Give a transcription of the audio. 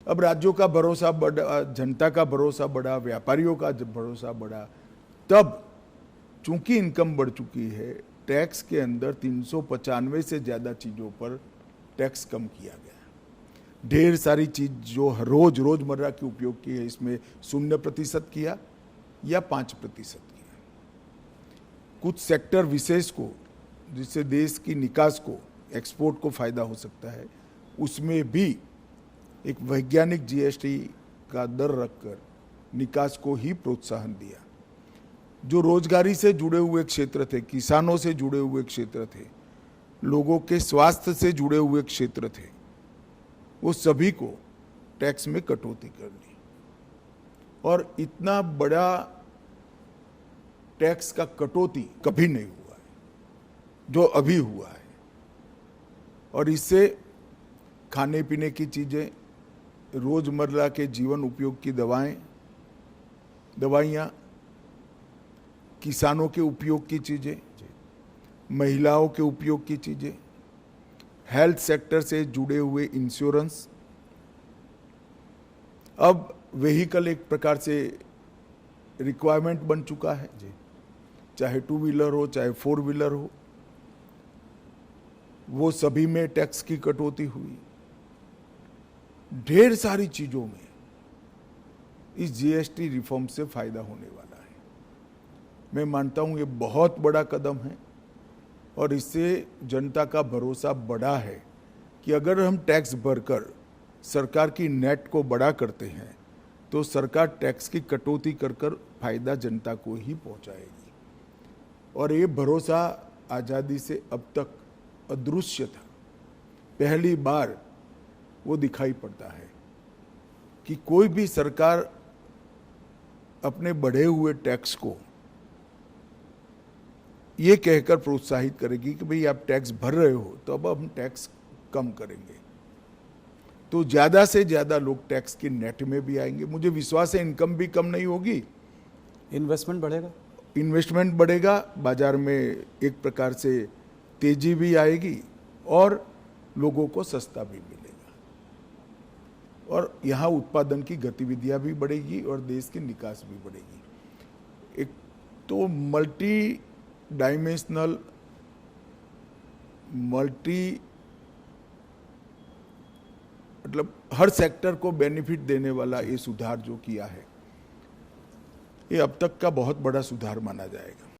अब राज्यों का भरोसा बढ़ा, जनता का भरोसा बढ़ा, व्यापारियों का भरोसा बढ़ा, तब चूंकि इनकम बढ़ चुकी है, टैक्स के अंदर 395 से ज़्यादा चीज़ों पर टैक्स कम किया गया। ढेर सारी चीज़ जो रोजमर्रा के उपयोग की है, इसमें 0% किया या 5% किया। कुछ सेक्टर विशेष को, जिससे देश की निकास को, एक्सपोर्ट को फायदा हो सकता है, उसमें भी एक वैज्ञानिक जीएसटी का दर रखकर निकास को ही प्रोत्साहन दिया। जो रोजगारी से जुड़े हुए क्षेत्र थे, किसानों से जुड़े हुए क्षेत्र थे, लोगों के स्वास्थ्य से जुड़े हुए क्षेत्र थे, वो सभी को टैक्स में कटौती कर दी। और इतना बड़ा टैक्स का कटौती कभी नहीं हुआ है जो अभी हुआ है। और इससे खाने पीने की चीज़ें, रोजमर्रा के जीवन उपयोग की दवाइयाँ, किसानों के उपयोग की चीज़ें, महिलाओं के उपयोग की चीज़ें, हेल्थ सेक्टर से जुड़े हुए इंश्योरेंस, अब व्हीकल एक प्रकार से रिक्वायरमेंट बन चुका है, चाहे 2 व्हीलर हो चाहे 4 व्हीलर हो, वो सभी में टैक्स की कटौती हुई। ढेर सारी चीजों में इस जीएसटी रिफॉर्म से फायदा होने वाला है। मैं मानता हूं ये बहुत बड़ा कदम है और इससे जनता का भरोसा बढ़ा है कि अगर हम टैक्स भरकर सरकार की नेट को बड़ा करते हैं तो सरकार टैक्स की कटौती कर फायदा जनता को ही पहुंचाएगी। और ये भरोसा आज़ादी से अब तक अदृश्य था। पहली बार वो दिखाई पड़ता है कि कोई भी सरकार अपने बढ़े हुए टैक्स को ये कहकर प्रोत्साहित करेगी कि भाई आप टैक्स भर रहे हो तो अब हम टैक्स कम करेंगे, तो ज़्यादा से ज़्यादा लोग टैक्स की नेट में भी आएंगे। मुझे विश्वास है इनकम भी कम नहीं होगी, इन्वेस्टमेंट बढ़ेगा, बाजार में एक प्रकार से तेजी भी आएगी और लोगों को सस्ता भी मिलेगा और यहाँ उत्पादन की गतिविधियाँ भी बढ़ेगी और देश की निकास भी बढ़ेगी। एक तो मल्टी डायमेंशनल, मतलब हर सेक्टर को बेनिफिट देने वाला ये सुधार जो किया है, ये अब तक का बहुत बड़ा सुधार माना जाएगा।